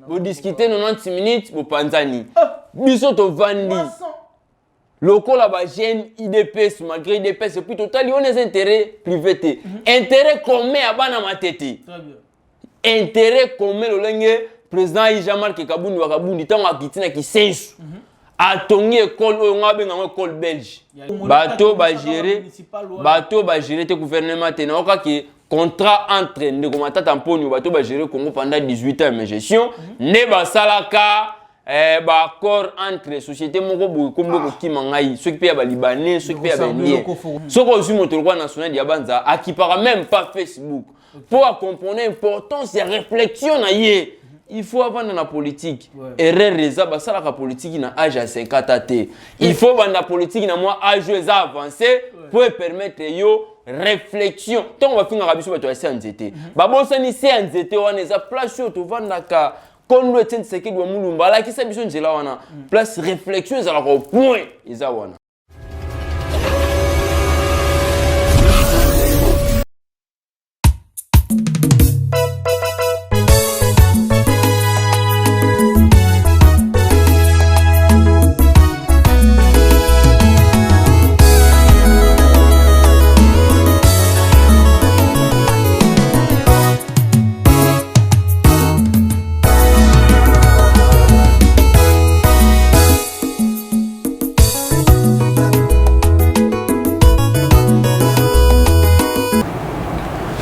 Vous discutez 90 minutes, vous panzani. Biso to vandi. Loko la bagène IDPS, malgré IDPS, c'est plus total, il y a des intérêts privés. Intérêt commun à bana matete. Intérêt commun, le président Ijamal Kekabouni Wakabouni, tant à Kitina qui sensu. A tongi école, on a bien une école belge. Bateau va gérer le gouvernement. Tena qui contrat entre Ndegomata Tamponi, bateau va gérer Congo pendant 18 ans de gestion. Neba Salaka. Accord entre sociétés moko comme Kimangai, ceux qui payent les Libanais, ceux qui payent les Indiens. Ceux qui ont eu le national d'Yabanza, à qui parle même pas Facebook. Pour comprendre l'importance de la réflexion, il faut avoir dans la politique. Erreur reza, ça la politique n'a âge à 50 ans. Il faut avoir la politique n'a moins âge avancé pour permettre yo réflexion. Tant on va finir à sur toi c'est en zété. Bon ça ni c'est en zété on est à place sur tout vandaka. Quand nous étions ce qui doit moulumba là qui s'habitue de là on a place réflexion ils alors au point ils a wana.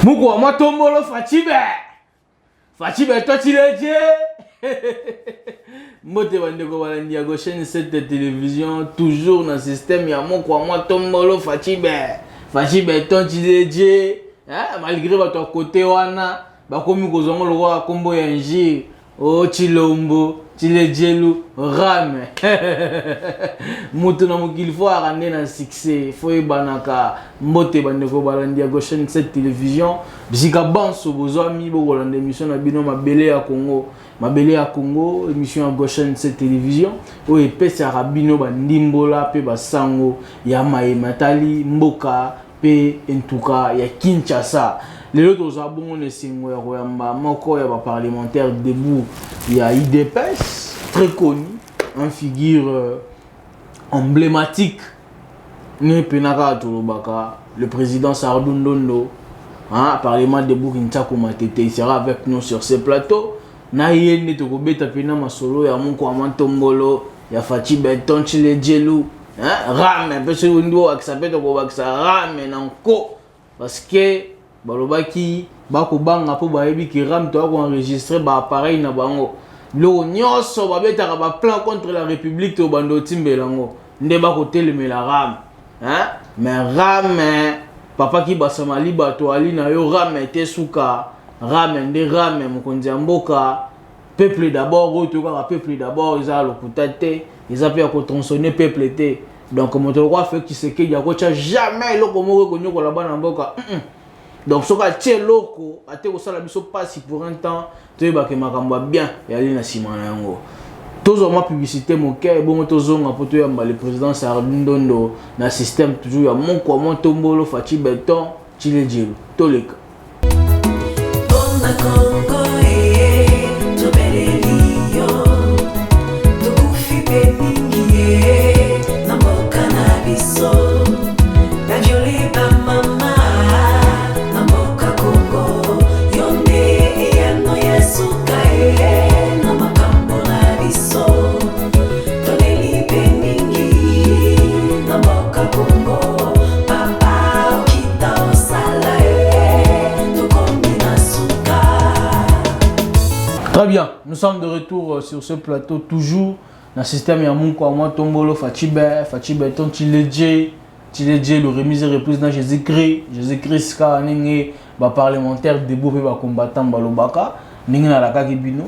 Mukwa matombolo Fachibe toi tu l'as dit. Mbote bandeko balandi ya chaîne 7 de télévision toujours dans le système ya mukwa matombolo Fachibe toi tu l'as dit. Malgré votre côté wana bakomi kozongo lo wa kombo ya njir o Chilombo Chilejelu Rame mutu na mukili fo arande na succès fo ebanaka mbote bandeko balandi ya chaîne 7 télévision bisika banso bozwami bokolanda émission na bino mabele ya Congo émission ya chaîne 7 télévision o epesa rabino bandimbola pe basango ya matali mboka pe entuka ya Kinshasa. Les autres abonnés ne sont pas moko ya parlementaire debout. Il y a IDPS, très connu, en figure emblématique. Ne penaka tolobaka, le président Sardou Ndondo, parlement debout Kinshasa Matete, il sera avec nous sur ce plateau. Na yende to kobeta pena masolo ya Mukwa Matombolo, ya Fachibe toi tu l'as dit. Rame, parce que ndo aksapeto ko baksa rame nanko parce que balobaki bako banga po bayebi ki ram to ko enregistrer ba appareil na bango lo nyoso babeta ba plan contre la république to bando timbelango nde bako telemela ram mais rame papa ki basamali bato ali na yo rame te suka rame nde rame mokonzi ya mboka peuple d'abord to ka peuple d'abord ils lokuta te ils appellent à tronçonner peuple te donc mon droit fait qui c'est qu'il y a jamais loko moko konyo ko la bana mboka. Donc ce que tu loko ate ko sala biso passe pour un temps tu ba ke makambo bien ya ali na sima na yango tozo ma publicité mo ke bon tozo nga poto ya le président Sardou Ndondo na système toujours ya Mukwa Matombolo Fachibe toi tu l'as dit toleka Très bien, nous sommes de retour sur ce plateau, toujours dans le système ya Mukwa Matombolo Fachibe ton Chileje, le remise et président Jésus-Christ Kanenge, parlementaire debout et combattant Balobaka, Ninga la Kakibino,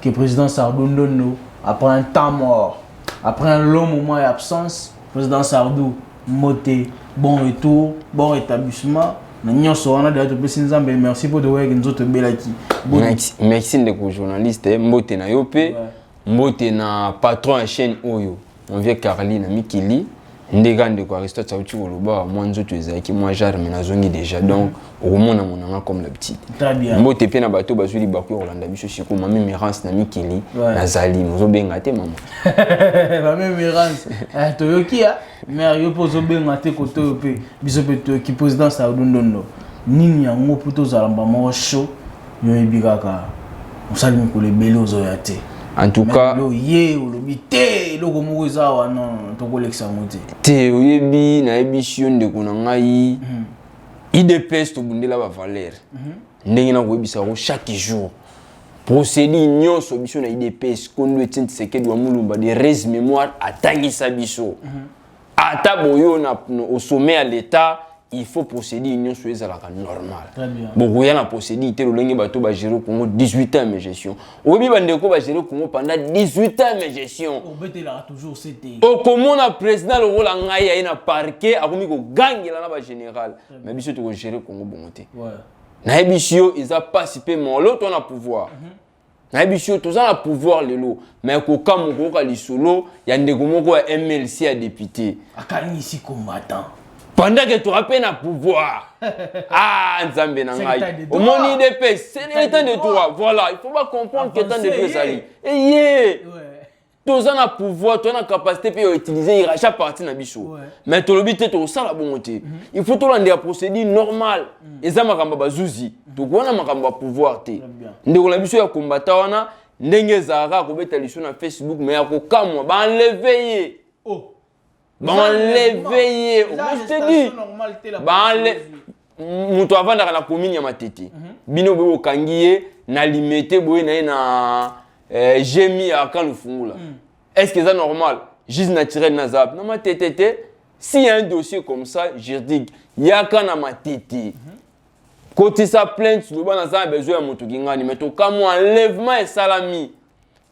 que président Sardou Ndondo, après un temps mort, après un long moment d'absence, président Sardou, moté, bon retour, bon rétablissement. Merci pour merci de journaliste mbote na yope mbote na patron à chaîne oyo on vient Caroline Mikili ndeka ndeko Aristote sauti koloba moi nzoto ezaki moi jarme nazongi déjà donc okomona monanga comme l'habitude. Très bien. Mbote pe na bato bazuli bakoy Rolanda biso siko mami Mirance na mikili nazali nozobenga te mama. Mami Mirance toyoki ya mais yo pozo benga te koto pe biso pe to ki président Saudondondo nini yango puto zalamba mo show yo ebikaka osali mikolo ebele ozoya te. En tout cas, non, te oyebi na emission de konangai IDPS to bundela ba valeur. Ndenge na koyebisa ko chaque jour. Procédé nyonso biso na IDPS kondo etenti sekedi wa mulumba de res mémoire atangisa biso. Ata boyo na au sommet à l'état il faut procéder union sur les normal. Bon, il y a la procédure, il y a bateau ba gérer Congo 18 ans de gestion. Obi bandeko ba gérer Congo pendant 18 ans de gestion. Toujours c'était. Au comment na président le rôle ngai na parquet a komi ko gangi la na ba général. Mais biso to gérer Congo bonté. Ouais. Na bisio ils a participé mon l'autre on a pouvoir. Na bisio tous on a pouvoir le lot. Mais ko kam ko ka lisolo ya ndeko moko ya MLC à député. Akani ici combattant. Pendant que tu rappelles un pouvoir. Ah, Nzambe Nangai. Au monde IDP, c'est l'état de droit. Voilà, il ne faut pas comprendre que l'état de droit ça y est. Tu as un pouvoir, tu as une capacité de utiliser, il rachète partie de bichou. Mais tu as l'objet de ça la bonté. Il faut tout rendre la procédure normale. Et ça, makamba bazouzi. Tu as un pouvoir. Ndeko la bichou ya combattant wana, ndenge zara ko beta lisho na Facebook mais ya ko kamwa ba enlever. Oh. Bon, l'éveiller. Je te dis. Mutu avanda kana commune ya matete. Bino bo kangiye na limité boye na gemi aka lufungula. Est-ce que c'est normal? Juste naturel na zap. Na matete s'il y a un dossier comme ça, je dis yaka na matete. Côté sa plainte, le bana za besoin ya mutu kingani mais to kamo enlèvement et salami.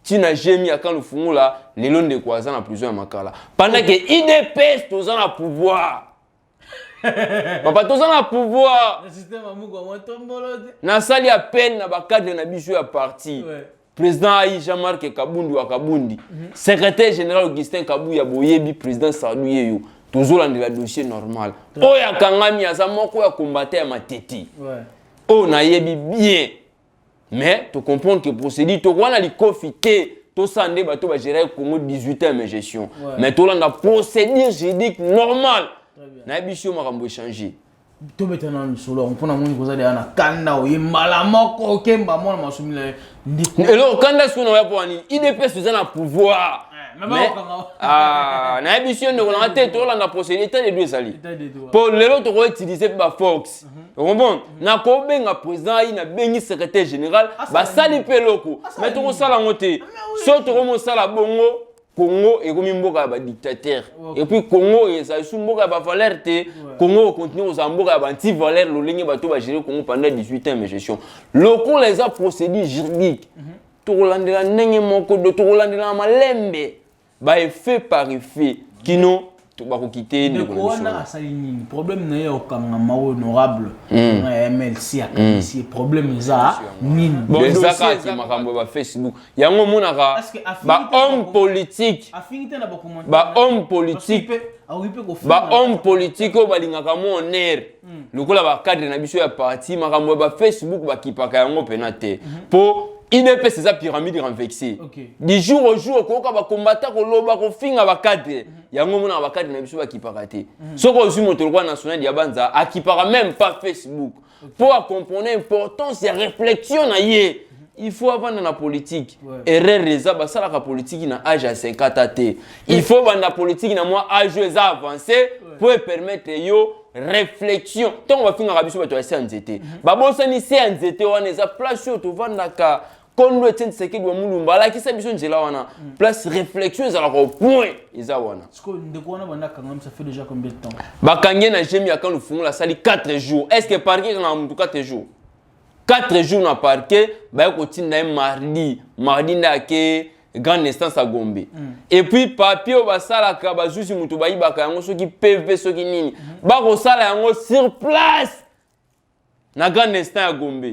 Tina gemi akan le fungula les longs de croisant na prison ya makala pendant que IDPS tous en a pouvoir papa tous en a pouvoir le système amuko mo tombolo na sali appel na ba cadre na biso ya parti président Aïe Jean-Marc Kabundu Akabundi secrétaire général Augustin Kabuya Boyebi président Sadou Yeyo toujours dans le dossier normal oya kangami aza moko ya combattre ya mateti oh na yebi bien. Mais tu comprends que procédure, tu vois, les confiter, tu sais, tu vas gérer Congo 18 ans de gestion. Mais tu as la procédure juridique normale. Na biso makambo changer. Tu maintenant solo, on prend un monde comme ça derrière na kanda ou malamoko kemba mona masumile. Et là kanda ce qu'on a pour ani, IDPS tu as pouvoir. Mais na biso on a tête tu la procédure de deux sali. Pour les autres on utiliser ba Fox. Tu comprends? Na ko benga président ina bengi secrétaire général ba sali peloko. Mais tu ko sala ngote. So tu ko sala bongo Congo et comme mboka ba dictateur. Et puis Congo et ça sous mboka ba valeur te. Congo continue aux mboka ba anti valeur lo lingi bato ba gérer Congo pendant 18 ans de gestion. Loko les a procédures juridiques. To rolandela ndenge moko do to rolandela malembe. Ba effet par effet kino to ba ko quitter de corona asali nini problème na yo kanga ma honorable na MLC akisi problème za nini bon ça ka makambo ba Facebook yango monaka ba homme politique affinité na ba commentaire ba homme politique ba homme politique o balingaka mo honneur lokola ba cadre na biso ya parti makambo ba Facebook ba kipaka yango penate po IDP c'est sa pyramide renversée. Du jour au jour, quand on va combattre, on va finir avec cadre. Il y a un moment où on va cadre qui peut rater. Ce qu'on suit mon droit national d'Yabanza, qui parle même pas Facebook. Pour comprendre l'importance de la réflexion, il faut avoir dans la politique. Erreur reza, ça la politique na âge à 50 ans. Il faut avoir la politique na moi âge avancé pour permettre yo réflexion. Tant on va finir avec ça, tu vas essayer en zété. Bon, ça ni c'est en zété, on a la place sur tu vas naka. Quand nous étions séqués de Moulumba, là qui s'habille de là, on a place réflexion, ils ont au point, ils ont. Est-ce que de quoi on a quand même ça fait déjà combien de temps? Bah quand il y a jamais quand nous faisons la salle 4 jours. Est-ce que parquet on a 4 jours? 4 jours na parquet, bah continue mardi na ke grande instance à Gombe. Et puis papier au basala ka bazusi mutu ba ibaka yango soki PV soki nini. Ba ko sala yango sur place. Na grande instance à Gombe.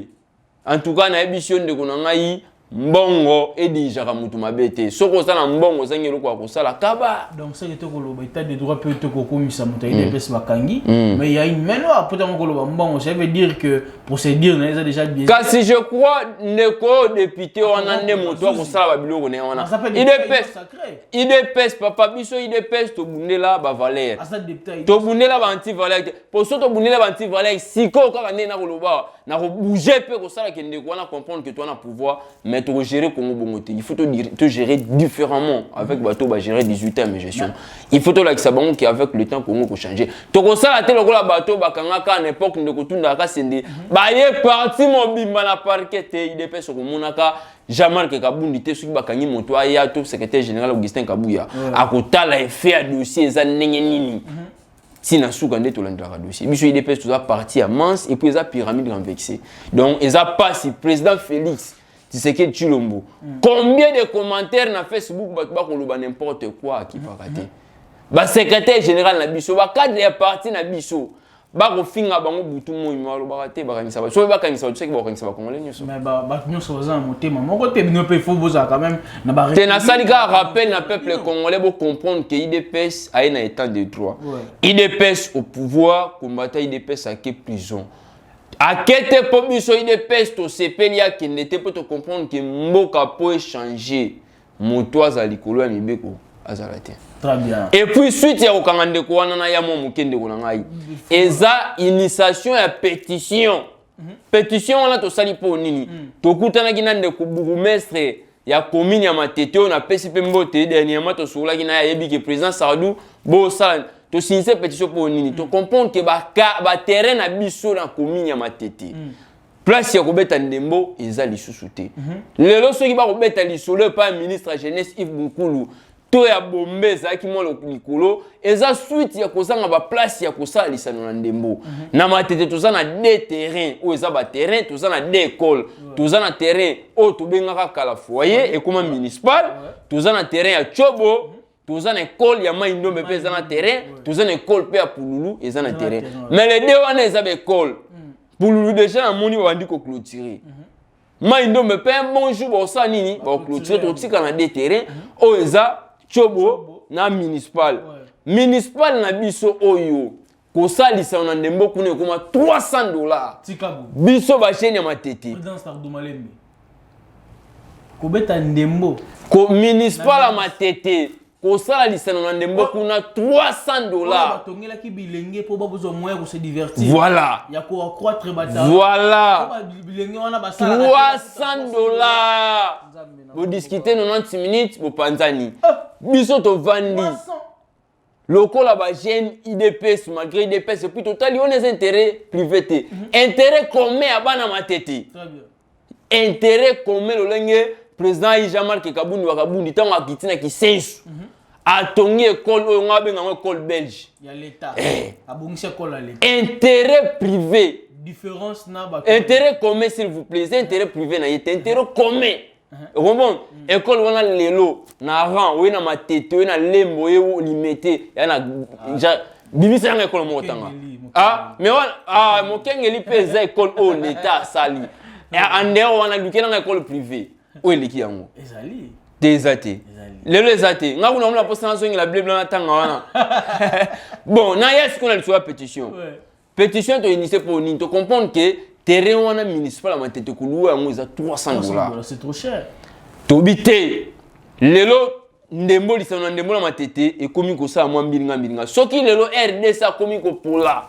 En tout cas, na émission de Konangaï, mbongo edijaka mutu mabete soko osala mbongo ozangi eloko ya kosala kaba. Donc c'est que le état de droit peut te kokomisa mutu IDPS bakangi mais il y a une maintenant peut être koloba mbongo ça veut dire que procédure na déjà bien. Kasi je crois ndeko député wana nde moto akosala babiloko ne wana IDPS papa biso IDPS to bundela ba valeur to bundela ba anti valeur pour so to bundela ba anti valeur siko kaka nde na koloba na ko bouger pe kosala ke ndeko wana comprendre que toi na pouvoir mais tu gérer Congo Bongote. Il faut te gérer différemment avec bateau ba gérer 18 ans mais gestion. Il faut te l'accès bango qui avec le temps Congo ko changer. To ko sala te lokola bateau ba kanga ka na époque ndeko tunda ka sende. Ba ye parti mobimba na parquet te IDPS ko monaka Jamal ke kabundi te soki bakangi moto aya to secrétaire général Augustin Kabuya. Akotala effet à dossier za ndenge nini. Si na souka nde to landaka dossier. Biso IDPS to za parti à Mans et puis za pyramide renversée. Donc eza passe président Félix Tshisekedi Tshilombo. Combien de commentaires na Facebook ba koloba n'importe quoi qui pas raté. Ba secrétaire général na biso, ba cadre ya parti na biso. Ba ko finga bango butu moyi malo ba raté ba kanisa ba. So ba kanisa tu sais que ba kanisa ba congolais nyoso. Mais ba nyoso za motema moko te bino pe fo boza quand même na ba. Te na salika rappel na peuple congolais pour comprendre que IDPS a un état de droit. IDPS au pouvoir combattre IDPS à quelle prison. À quel époque biso IDPS to sepelia qui n'était pas te comprendre que mboka peut changer motoise à likolo ya mibeko azalate. Très bien. Et puis suite ya kokangande ko wana na ya mo mukende ko ngai. Eza initiation ya pétition. Pétition wana to sali po nini? To kutana kinande ko bourgmestre ya commune ya Matete on a PCP mbote dernièrement to soula kina ya yebi que président Sardou bo sala to signer pétition pour nini to comprendre que ba terrain na biso na commune ya Matete place ya kobeta ndembo eza lisusu te lelo soki ba kobeta lisolo pa ministre ya jeunesse Yves Bukulu to ya bombe ezaki mo likolo eza suite ya kozanga ba place ya kosala lisano na ndembo na Matete toza na deux terrains o eza ba terrain toza na deux écoles toza na terrain o to bengaka kala foyer et comme municipal toza na terrain ya Chobo toza na école ya Maindombe pe eza na terrain toza na école pe ya Pululu eza na terrain mais les deux wana eza ba école Pululu déjà na moni bandi ko clôturer Maindombe pe bonjour bo sa nini ba clôturer to tika na deux terrains o eza Chobo na municipal municipal na biso oyo ko salisa na ndembo kuna kuma $300 biso ba chaîne ya Matete président Sardou Malembe ko beta ndembo ko municipal ya Matete ko sala lisano na ndembo kuna $300 batongela ki bilenge po ba besoin moyen ko se divertir voilà ya ko accroître bata voilà bilenge wana ba sala $300 vous discutez 90 minutes vous panzani biso to vandi lokola ba jeune IDPS malgré IDPS c'est plutôt total on les intérêts privés intérêt commun à bana Matete très bien intérêt commun lolenge président Ijamar ke kabundi wa kabundi tango akitina ki sensu atongi école oyo ngabe ngamo école belge ya l'état abongisa école à l'état intérêt privé différence na ba intérêt commun s'il vous plaît intérêt privé na yete intérêt commun bon école wana lelo na rang we na Matete we na lembo ye limité ya na bimisa nga école motanga mais wana mokengeli peza école au l'état sali ande wana lukena nga école privée o eleki yango ezali Désate. Lelo ezate. Nga kuna mla posta nazo ngila blebla na tanga wana. Bon, na yes qu'on a le pétition. Pétition to initié pour ni to comprendre que terrain wana municipal à Matete kuluwa yango eza $300. C'est trop cher. To bité. Lelo ndembo lisano ndembo na Matete e komi ko sa mwa mbilinga. Soki lelo RDC a komi ko pola.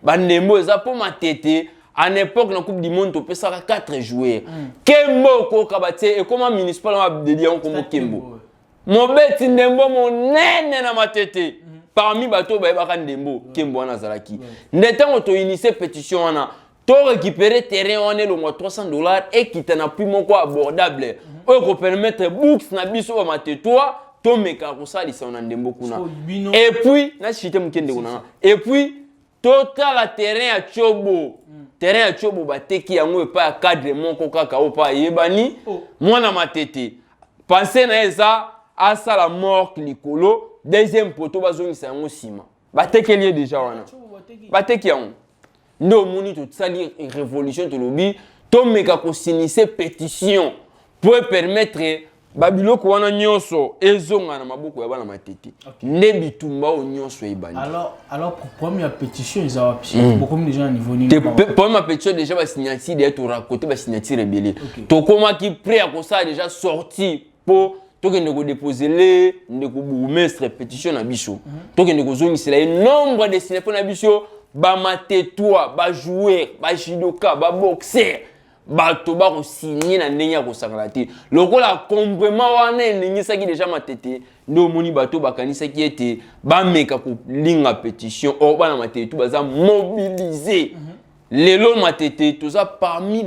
Ba ndembo eza po Matete. En époque, la Coupe du Monde, on peut ça 4 joueurs. Kembo ko kabate et comment municipal a dédié on comme Kembo. Mon bête ndembo mon nene na Matete. Parmi bateau ba ba ndembo Kembo na zalaki. Ndeta on to initier pétition wana. To récupérer terrain on est le mois $300 et qui t'en a plus mon quoi abordable. On peut permettre books na biso ba Matete toi to meka ko sali sa na ndembo kuna. Et puis na chite mukende kuna. Et puis total la terrain à Chobo. Terrain à Chobo bateki yango pa cadre moko kaka o pa yebani mwana Matete pensez na eza asa la mort likolo deuxième poteau bazongisa yango sima bateki lié déjà wana bateki yango ndo moni to tsali révolution to lobi to meka ko sinise pétition pour permettre babiloko wana nyonso ezonga na maboko ya bana matete ne bitumba o nyonso ebandi. Alors pour première pétition ils ont beaucoup de gens à niveau première pétition déjà ba signature d'être raconté ba signature rebelle to koma qui prêt à ko ça déjà sorti pour tokende ko déposer les ndeko bourgmestre pétition na biso tokende ko zongisela nombre de signes pour na biso ba matetwa ba joueur ba judoka ba boxer bato ba ko signer na ndenge ya ko sangala te lokola complément wana ndingisa ki déjà matete ndo moni bato bakanisa ki ete ba meka ko linga pétition o bana matete baza mobiliser lelo matete to za parmi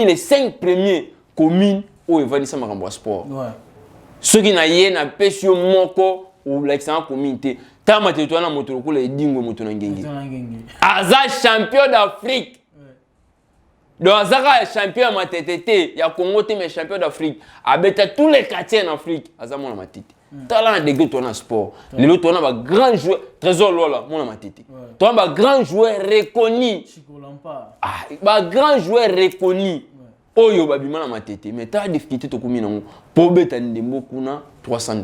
les 5 premiers communes où evanisa makambo sport ceux qui na ye na pesio moko ou l'excellent communauté ta matete wana moto lokola edingo moto na ngenge aza champion d'Afrique. Donc, Azara est champion de matete, il y a Congo mais champion d'Afrique. Abeta tous les quartiers en Afrique, Azama la matete. Talent degré toi en sport. Les autres on a un grand joueur, trésor lola, mon matete. Toi un grand joueur reconnu. Ah, grand joueur reconnu. Oyo babima la matete, mais t'as difficulté to combien non pour beta ndembo kuna $300.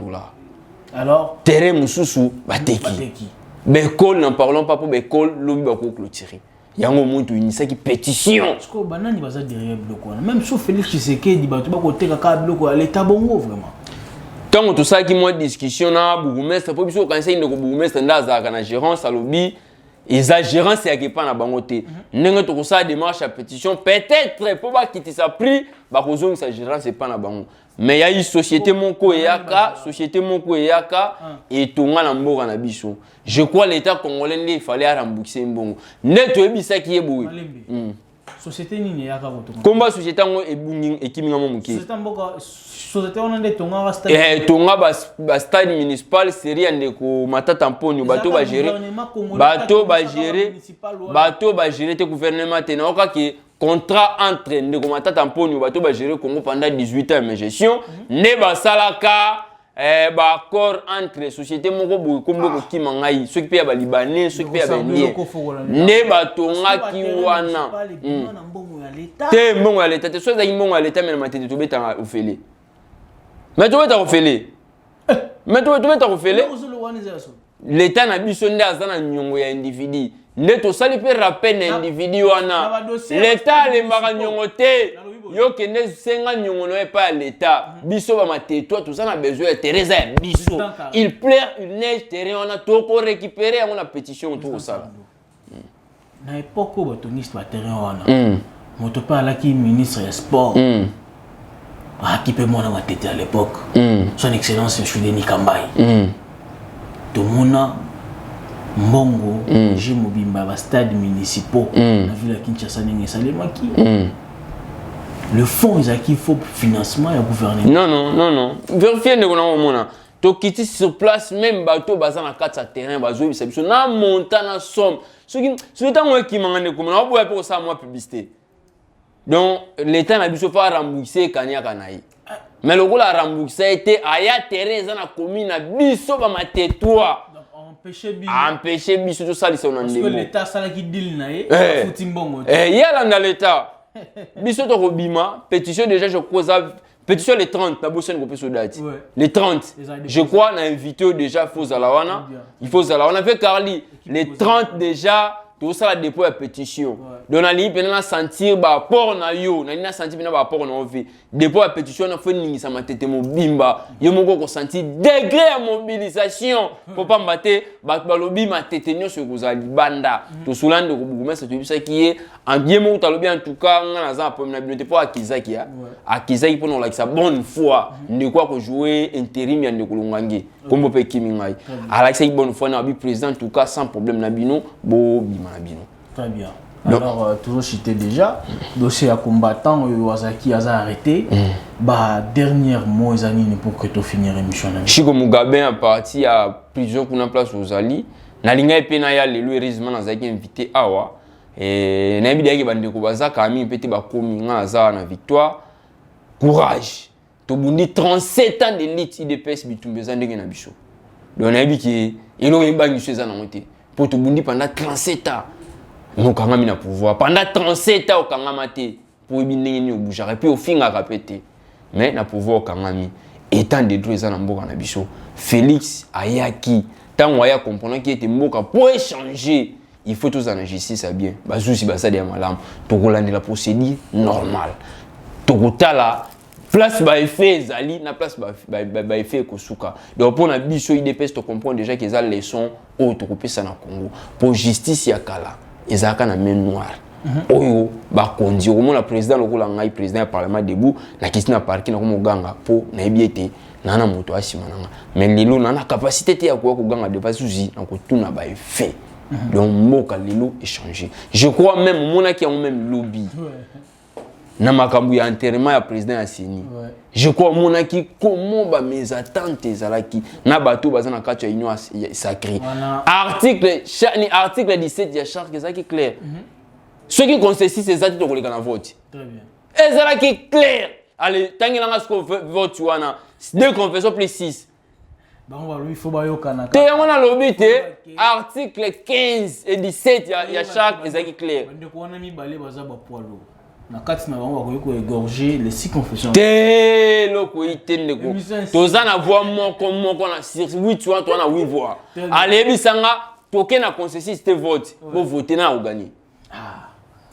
Alors, terrain mususu bateki. Bekol n'en parlons pas pour Bekol, lobi bako clôturer. Yango muntu inisa ki pétition. Parce que banani baza derrière bloko. Même sauf Félix Tshisekedi bato ba côté kaka bloko à l'état bongo vraiment. Tant tout ça qui moi discussion na bourgmestre pour biso conseil ndeko bourgmestre ndaza kana gérance alobi exagérant c'est qui pas na bango te. Ndenge to ko ça démarche à pétition peut-être pour ba quitter sa prix ba kozong sa gérance c'est pas na bango. Mais il y a une société moko eyaka et tonga na mboka na biso. Je crois l'état congolais il fallait rembourser mbongo. Neto ebisa ki eboui. Société nini eyaka voto. Komba société ngo ebungi ekiminga momuke. Société mboka société on ande tonga ba stade. Tonga ba stade municipal série ndeko matata mponi bato ba gérer. Bato ba gérer te gouvernement te na okaki contrat entre ndeko matata mponi bato ba gérer Congo pendant 18 ans de gestion ne ba salaka ba accord entre société moko boye kombo ko kimangai ceux qui paye ba libanais ceux qui paye ba indien ne ba tonga ki wana te mbongo ya l'état te soza mbongo ya l'état mais na matete to beta ofele mais to beta ofele mais to beta ofele l'état na biso nde azana nyongo ya individu nde to sali pe rappel na individu wana l'état le mara nyongo te yo kende senga nyongo no pa l'état biso ba mateto tout ça na besoin de Teresa biso il pleut une neige terrain on a tout pour récupérer on a pétition tout ça na époque ba toniste ba terrain wana moto pa la ki ministre des sports qui peut moi na tête à l'époque son excellence M. Denis Kambai tout mona mbongo j'ai mobimba ba stade municipaux na ville ya Kinshasa ndenge salemaki le fonds il faut financement et gouvernement non vérifier ndeko na mona to kiti sur place même bateau baza na kati ya terrain bazo bisa biso na montant na somme ce temps qui mangane comme na boya pour ça moi publicité donc l'état na biso fa rembourser kanya kanai mais le gola rembourser était aya terrain za na commune na biso ba matetwa empêcher biso tout ça lisona ndemo parce que l'état sala ki deal na ye futi mbongo yala na l'état biso to robima pétition déjà je crois pétition les 30 na bosen ko peso date les 30 je crois na invité déjà faut zalawana il faut zalawana avec Carly les 30 déjà tout ça la dépôt la pétition donc na li pena sentir ba port na yo na sentir pena ba port na vie dépôt la pétition na faut ningisa matete mobimba yo moko ko sentir degré à mobilisation faut pas mbater ba lobi matete nyonso kozali banda to solande ko bugumesa to bisa ki en bien mo talobi en tout cas ngana za pour na binote pour akizaki ya akizaki pour no like sa bonne foi ne quoi ko jouer intérim ya ndeko lungangi kombo pe kimingai ala c'est bonne foi na bi président en tout cas sans problème na bino bo bima na bino. Très bien. Alors toujours cité déjà dossier à combattant Wazaki a arrêté bah dernier mot ezani pour que tu finir émission na Chiko Mugabe a parti à prison kuna place aux Ali na linga epena ya lelo heureusement na zaki invité awa et na bidaki bandeko bazaka ami pete ba komi nga za na victoire courage to bundi 37 ans d'élite IDPS bitumbeza ndenge na biso donc na biki elo imbangi chez na moté pour to bundi pendant 37 ans non quand na pouvoir pendant 37 ans au kangama te pour bindenge ni obujare puis au finga répéter mais na pouvoir kangami étant détruit ça na mboka na biso Félix ayaki tant aya comprendre qui était mboka pour échanger il faut tous en justice à bien bazusi basadi ya malamu tokolanda la procédure normale tokotala place ba effet ezali na place ba effet kosuka donc pour na biso IDPS to comprendre déjà que ça leçon au tokopesa na Congo pour justice ya kala ezaka na main noire oyo ba kondi au la président lokola ngai président du parlement debout na kisi na parki na ko moganga po na ebiete nana moto asima nanga mais lelo nana capacité te ya ko ganga de basuzi na ko tuna ba effet donc moka lelo échanger je crois même mona qui a même lobby na makambu ya enterrement ya président ya Seni je crois mona qui comment ba mes attentes ezalaki na bato baza na kati ya union sacrée article 17 ya charte ezaki clair ceux qui consistent ces actes de koleka vote très bien ezalaki clair allez tangi nanga sko vote wana deux confessions plus 6 il faut bayokana te yango na lobby te article 15 et 17 ya charte ezalaki clair ndeko wana mibale baza ba poilo na kati na bango bakoki ko égorger les 6 confessions te loko itende ko toza na voix moko na sur 8 wana to na 8 voix allez bisanga toke na consensus te vote pour voter na organiser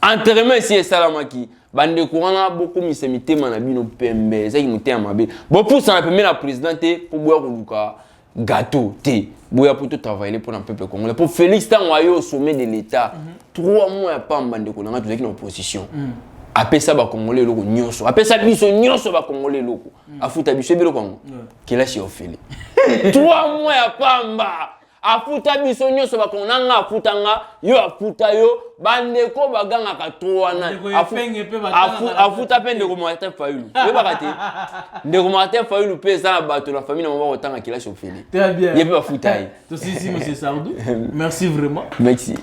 enterrement ici et salamaki bande courant beaucoup misemité manabino pembe ça qui muté amabe bon pour ça na la présidente pour boire koluka gâteau thé boya pour tout travailler pour un peuple congolais pour Félix Tangoyo au sommet de l'état 3 mois ya pas bande ko na tout qui en opposition après ça ba congolais loko nyonso après ça biso nyonso ba congolais loko afuta biso belo kongo kila si ofeli 3 mois ya pamba afuta biso nyonso bakonanga afutanga yo afuta yo bandeko baganga ka towana afuta pe ndeko Martin Fayulu yo bakate ndeko Martin Fayulu pe ça na bato la famille na mama otanga kila chofeli très bien yebe bafuta yi to si monsieur Sardou merci vraiment merci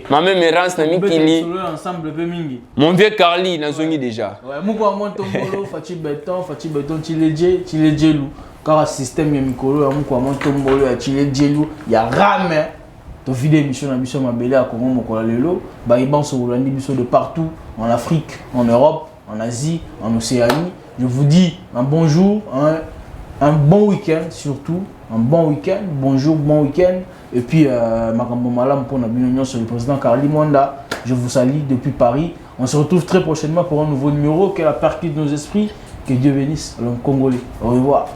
maman Merance na mikili ensemble pe mingi mon vieux Carly na zongi déjà ouais muko monto mbolo Fachi Beton Chiledje lu car système ya mikolo ya muko montombolo ya Chiledjelu ya rame to vidéo émission na biso mabele à Congo mokola lelo ba iban so rolandi biso de partout en Afrique, en Europe, en Asie, en Océanie. Je vous dis un bonjour, un bon week-end surtout, un bon week-end, bonjour, bon week-end et puis makambo malam pour na bino sur le président Carly Mwanda. Je vous salue depuis Paris. On se retrouve très prochainement pour un nouveau numéro qui est la partie de nos esprits. Que Dieu bénisse l'homme congolais. Au revoir.